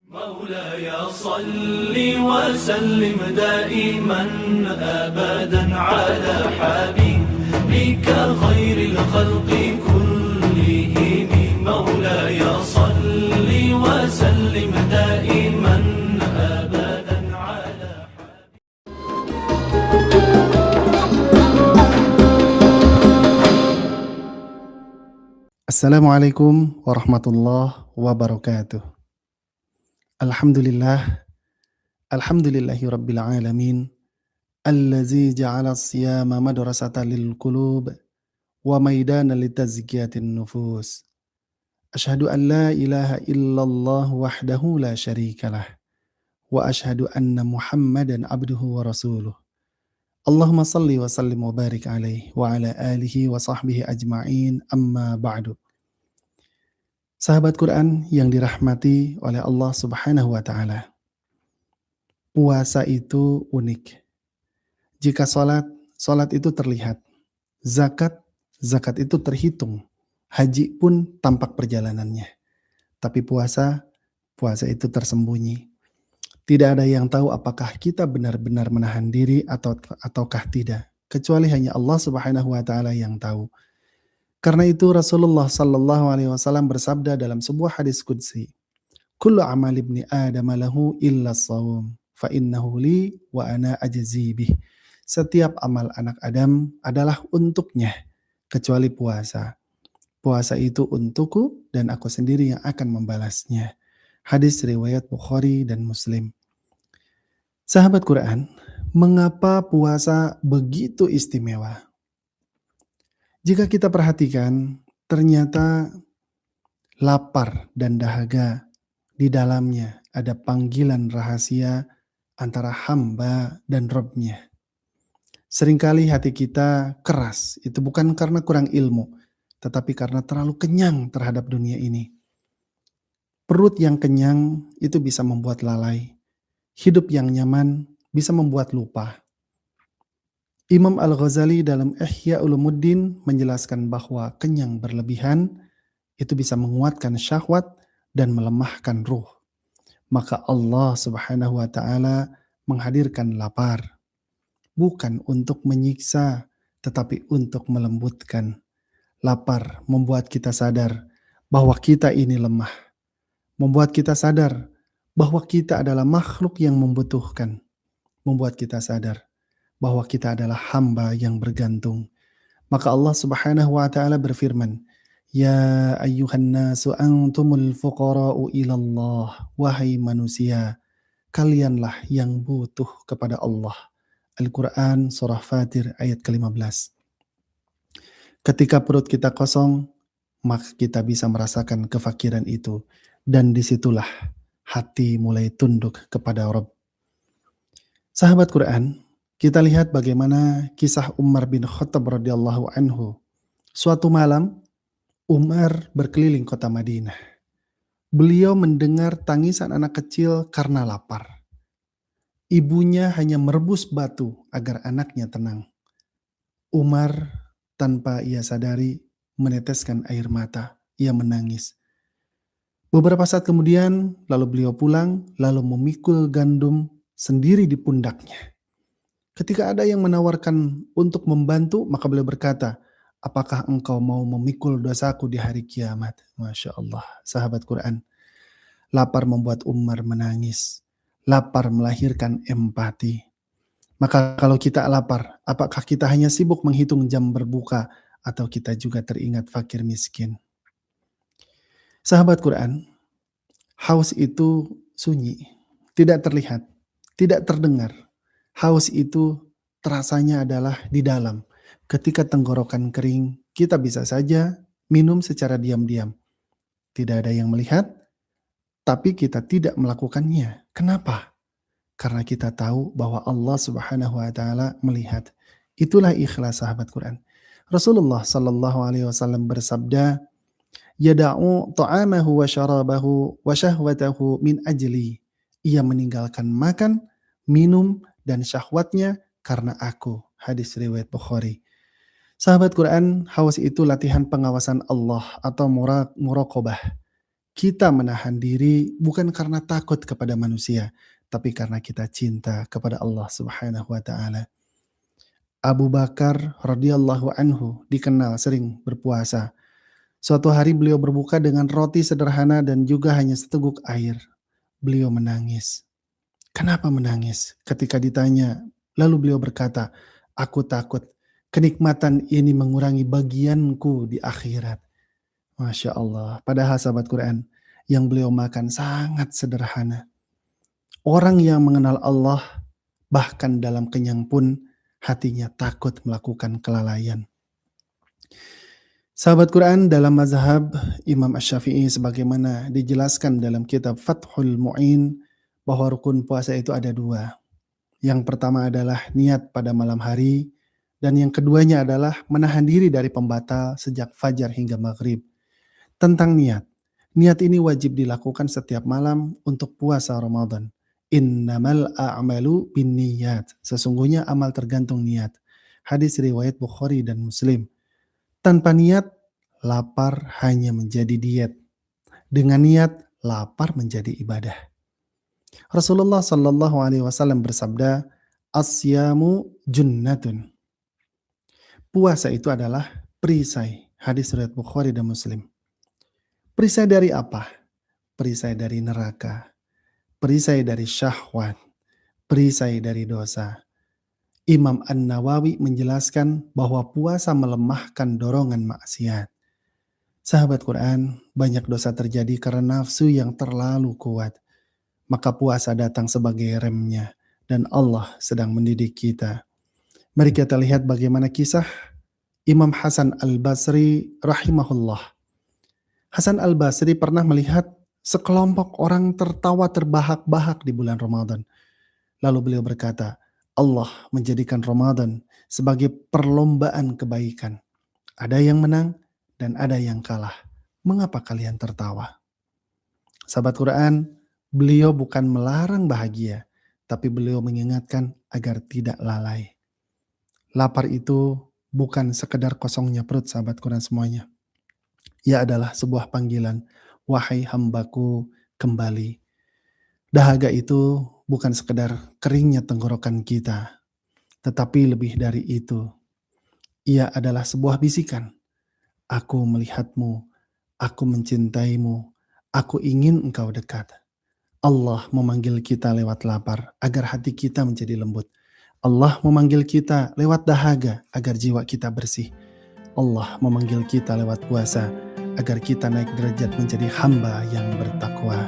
مولاي صل وسلم دائما أبدا على حبيبك خير الخلق كلهم مولاي صل وسلم دائما أبدا على Assalamualaikum warahmatullahi wabarakatuh. Alhamdulillah, alhamdulillahi rabbil alamin, allazi ja'ala as-siyama madrasatan lil qulub wa maidana litazkiyatin nufus. Asyhadu an la ilaha illallah wahdahu la syarikalah wa asyhadu anna Muhammadan abduhu wa rasuluh. Allahumma salli wa sallim wa barik alaihi wa ala alihi wa sahbihi ajma'in amma ba'du. Sahabat Quran yang dirahmati oleh Allah Subhanahu wa taala. Puasa itu unik. Jika salat itu terlihat. Zakat itu terhitung. Haji pun tampak perjalanannya. Tapi puasa itu tersembunyi. Tidak ada yang tahu apakah kita benar-benar menahan diri ataukah tidak. Kecuali hanya Allah Subhanahu wa taala yang tahu. Karena itu Rasulullah sallallahu alaihi wasallam bersabda dalam sebuah hadis qudsi, "Kullu amal ibni Adam lahu illa shaum, fa innahu li wa ana ajzi bih." Setiap amal anak Adam adalah untuknya kecuali puasa. Puasa itu untukku dan aku sendiri yang akan membalasnya. Hadis riwayat Bukhari dan Muslim. Sahabat Quran, mengapa puasa begitu istimewa? Jika kita perhatikan, ternyata lapar dan dahaga di dalamnya ada panggilan rahasia antara hamba dan Rabb-Nya. Seringkali hati kita keras, itu bukan karena kurang ilmu, tetapi karena terlalu kenyang terhadap dunia ini. Perut yang kenyang itu bisa membuat lalai. Hidup yang nyaman bisa membuat lupa. Imam Al-Ghazali dalam Ihya Ulumuddin menjelaskan bahwa kenyang berlebihan itu bisa menguatkan syahwat dan melemahkan ruh. Maka Allah Subhanahu wa taala menghadirkan lapar bukan untuk menyiksa tetapi untuk melembutkan. Lapar membuat kita sadar bahwa kita ini lemah. Membuat kita sadar bahwa kita adalah makhluk yang membutuhkan. Membuat kita sadar bahwa kita adalah hamba yang bergantung. Maka Allah Subhanahu wa taala berfirman, "Ya ayyuhan nasu antumul fuqara'u ilallah." Wahai manusia, kalianlah yang butuh kepada Allah. Al-Quran surah Fatir ayat ke-15. Ketika perut kita kosong, maka kita bisa merasakan kefakiran itu. Dan disitulah hati mulai tunduk kepada Rabb. Sahabat Quran, kita lihat bagaimana kisah Umar bin Khattab radhiyallahu anhu. Suatu malam, Umar berkeliling kota Madinah. Beliau mendengar tangisan anak kecil karena lapar. Ibunya hanya merebus batu agar anaknya tenang. Umar tanpa ia sadari meneteskan air mata. Ia menangis. Beberapa saat kemudian, lalu beliau pulang, lalu memikul gandum sendiri di pundaknya. Ketika ada yang menawarkan untuk membantu, maka beliau berkata, "Apakah engkau mau memikul dosaku di hari kiamat?" Masya Allah, sahabat Quran. Lapar membuat Umar menangis. Lapar melahirkan empati. Maka kalau kita lapar, apakah kita hanya sibuk menghitung jam berbuka atau kita juga teringat fakir miskin? Sahabat Quran, haus itu sunyi, tidak terlihat, tidak terdengar. Haus itu terasanya adalah di dalam. Ketika tenggorokan kering, kita bisa saja minum secara diam-diam. Tidak ada yang melihat, tapi kita tidak melakukannya. Kenapa? Karena kita tahu bahwa Allah Subhanahu wa taala melihat. Itulah ikhlas, sahabat Quran. Rasulullah sallallahu alaihi wasallam bersabda, "Yada'u ta'amahu wa syarabahu wa syahwatahu min ajli." Ia meninggalkan makan, minum, dan syahwatnya karena aku. Hadis riwayat Bukhari. Sahabat Quran, haus itu latihan pengawasan Allah atau muraqabah. Kita menahan diri bukan karena takut kepada manusia, tapi karena kita cinta kepada Allah Subhanahu wa taala. Abu Bakar radhiyallahu anhu dikenal sering berpuasa. Suatu hari beliau berbuka dengan roti sederhana dan juga hanya seteguk air. Beliau menangis. Kenapa menangis? Ketika ditanya, lalu beliau berkata, "Aku takut kenikmatan ini mengurangi bagianku di akhirat." Masya Allah. Padahal sahabat Quran, yang beliau makan sangat sederhana. Orang yang mengenal Allah, bahkan dalam kenyang pun, hatinya takut melakukan kelalaian. Sahabat Quran, dalam mazhab Imam Asy-Syafi'i sebagaimana dijelaskan dalam kitab Fathul Mu'in, bahwa rukun puasa itu ada dua. Yang pertama adalah niat pada malam hari, dan yang keduanya adalah menahan diri dari pembatal sejak fajar hingga maghrib. Tentang niat, niat ini wajib dilakukan setiap malam untuk puasa Ramadan. Innamal a'malu binniyat. Sesungguhnya amal tergantung niat. Hadis riwayat Bukhari dan Muslim. Tanpa niat, lapar hanya menjadi diet. Dengan niat, lapar menjadi ibadah. Rasulullah Shallallahu Alaihi Wasallam bersabda, "Asyamu junnatun." Puasa itu adalah perisai. Hadis riwayat Bukhari dan Muslim. Perisai dari apa? Perisai dari neraka. Perisai dari syahwat. Perisai dari dosa. Imam An-Nawawi menjelaskan bahwa puasa melemahkan dorongan maksiat. Sahabat Quran, banyak dosa terjadi karena nafsu yang terlalu kuat. Maka puasa datang sebagai remnya, dan Allah sedang mendidik kita. Mari kita lihat bagaimana kisah Imam Hasan Al-Basri rahimahullah. Hasan Al-Basri pernah melihat sekelompok orang tertawa terbahak-bahak di bulan Ramadan. Lalu beliau berkata, Allah menjadikan Ramadan sebagai perlombaan kebaikan. Ada yang menang dan ada yang kalah. Mengapa kalian tertawa? Sahabat Quran, beliau bukan melarang bahagia, tapi beliau mengingatkan agar tidak lalai. Lapar itu bukan sekedar kosongnya perut, sahabat Quran semuanya. Ia adalah sebuah panggilan, wahai hambaku, kembali. Dahaga itu bukan sekedar keringnya tenggorokan kita, tetapi lebih dari itu. Ia adalah sebuah bisikan. Aku melihatmu, aku mencintaimu, aku ingin engkau dekat. Allah memanggil kita lewat lapar agar hati kita menjadi lembut. Allah memanggil kita lewat dahaga agar jiwa kita bersih. Allah memanggil kita lewat puasa agar kita naik derajat menjadi hamba yang bertakwa.